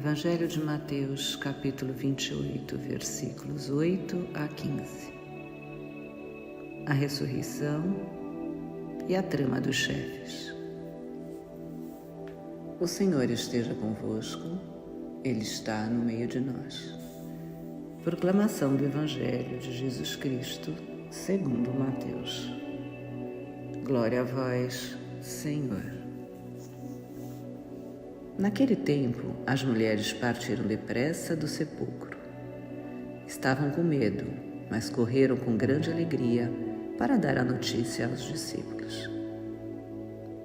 Evangelho de Mateus, capítulo 28, versículos 8 a 15. A ressurreição e a trama dos chefes. O Senhor esteja convosco, Ele está no meio de nós. Proclamação do Evangelho de Jesus Cristo, segundo Mateus. Glória a vós, Senhor. Naquele tempo, as mulheres partiram depressa do sepulcro. Estavam com medo, mas correram com grande alegria para dar a notícia aos discípulos.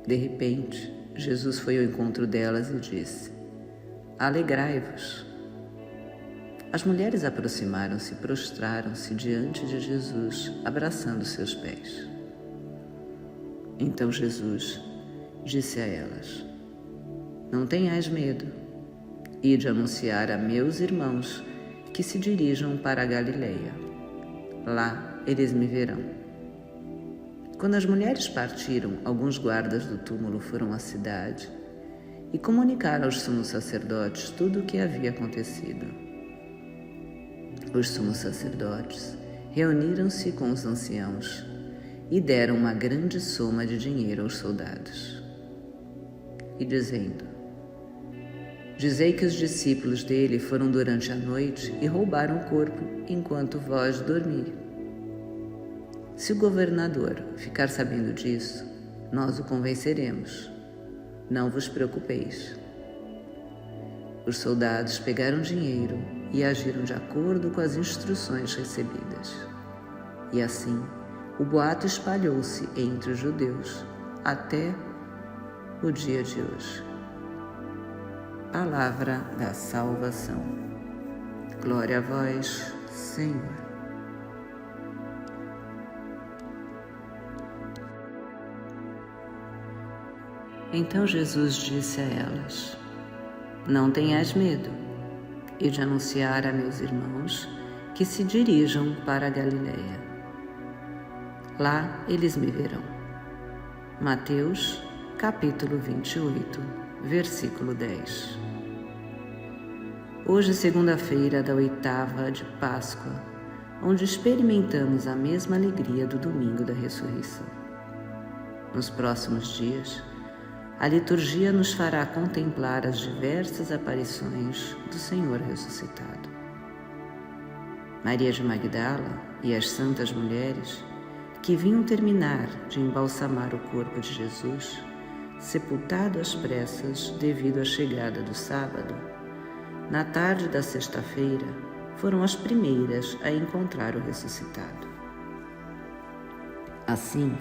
De repente, Jesus foi ao encontro delas e disse: Alegrai-vos. As mulheres aproximaram-se e prostraram-se diante de Jesus, abraçando seus pés. Então Jesus disse a elas: Não tenhais medo. Ide anunciar a meus irmãos que se dirijam para a Galileia. Lá eles me verão. Quando as mulheres partiram, alguns guardas do túmulo foram à cidade e comunicaram aos sumos sacerdotes tudo o que havia acontecido. Os sumos sacerdotes reuniram-se com os anciãos e deram uma grande soma de dinheiro aos soldados. E dizendo: Dizei que os discípulos dele foram durante a noite e roubaram o corpo enquanto vós dormi. Se o governador ficar sabendo disso, nós o convenceremos. Não vos preocupeis. Os soldados pegaram dinheiro e agiram de acordo com as instruções recebidas. E assim, o boato espalhou-se entre os judeus até o dia de hoje. Palavra da salvação. Glória a vós, Senhor. Então Jesus disse a elas: Não tenhais medo, e de anunciar a meus irmãos que se dirijam para a Galileia. Lá eles me verão. Mateus, capítulo 28, versículo 10. Hoje, segunda-feira da 8ª de Páscoa, onde experimentamos a mesma alegria do domingo da ressurreição. Nos próximos dias, a liturgia nos fará contemplar as diversas aparições do Senhor ressuscitado. Maria de Magdala e as santas mulheres que vinham terminar de embalsamar o corpo de Jesus, sepultado às pressas devido à chegada do sábado, na tarde da sexta-feira, foram as primeiras a encontrar o ressuscitado. Assim,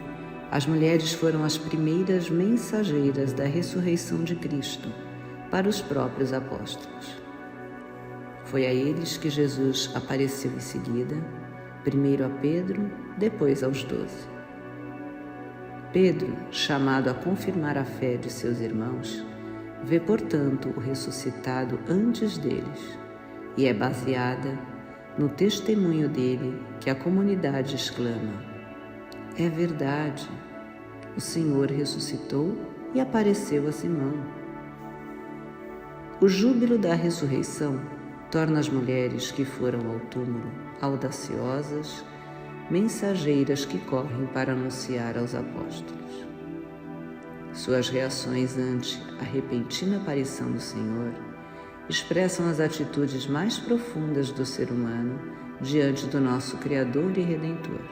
as mulheres foram as primeiras mensageiras da ressurreição de Cristo para os próprios apóstolos. Foi a eles que Jesus apareceu em seguida, primeiro a Pedro, depois aos 12. Pedro, chamado a confirmar a fé de seus irmãos, vê, portanto, o ressuscitado antes deles, e é baseada no testemunho dele que a comunidade exclama: É verdade, o Senhor ressuscitou e apareceu a Simão. O júbilo da ressurreição torna as mulheres que foram ao túmulo audaciosas, mensageiras que correm para anunciar aos apóstolos. Suas reações ante a repentina aparição do Senhor expressam as atitudes mais profundas do ser humano diante do nosso Criador e Redentor: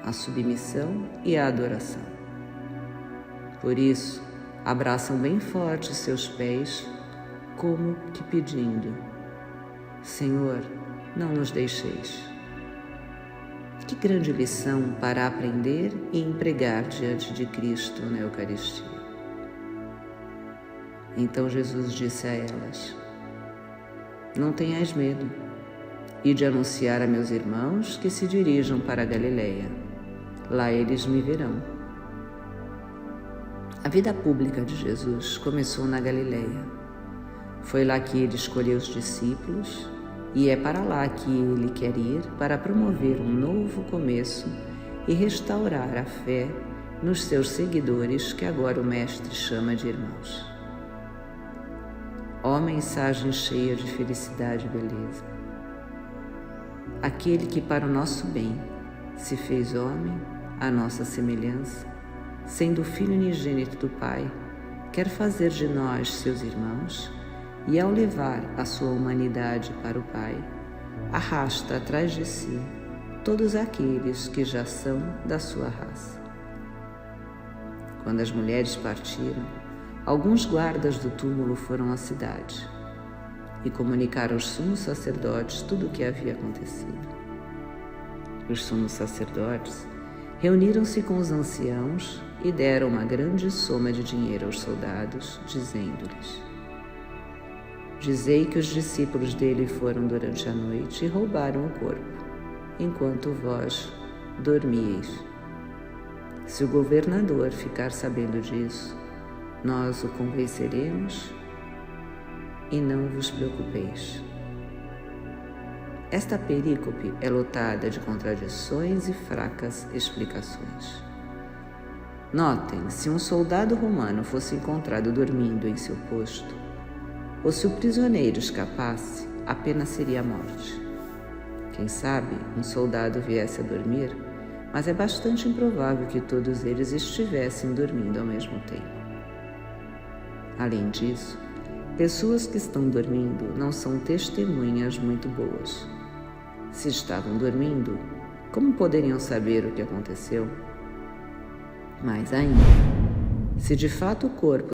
a submissão e a adoração. Por isso, abraçam bem forte seus pés, como que pedindo: Senhor, não nos deixeis. Que grande lição para aprender e empregar diante de Cristo na Eucaristia. Então Jesus disse a elas: Não tenhais medo, ide anunciar a meus irmãos que se dirijam para a Galileia. Lá eles me verão. A vida pública de Jesus começou na Galileia. Foi lá que ele escolheu os discípulos, e é para lá que ele quer ir para promover um novo começo e restaurar a fé nos seus seguidores, que agora o Mestre chama de irmãos. Ó mensagem cheia de felicidade e beleza. Aquele que para o nosso bem se fez homem, à nossa semelhança, sendo o Filho unigênito do Pai, quer fazer de nós seus irmãos, e ao levar a sua humanidade para o Pai, arrasta atrás de si todos aqueles que já são da sua raça. Quando as mulheres partiram, alguns guardas do túmulo foram à cidade e comunicaram aos sumos sacerdotes tudo o que havia acontecido. Os sumos sacerdotes reuniram-se com os anciãos e deram uma grande soma de dinheiro aos soldados, dizendo-lhes: Dizei que os discípulos dele foram durante a noite e roubaram o corpo, enquanto vós dormieis. Se o governador ficar sabendo disso, nós o convenceremos e não vos preocupeis. Esta perícope é lotada de contradições e fracas explicações. Notem, se um soldado romano fosse encontrado dormindo em seu posto, ou se o prisioneiro escapasse, a pena seria a morte. Quem sabe um soldado viesse a dormir, mas é bastante improvável que todos eles estivessem dormindo ao mesmo tempo. Além disso, pessoas que estão dormindo não são testemunhas muito boas. Se estavam dormindo, como poderiam saber o que aconteceu? Mais ainda, se de fato o corpo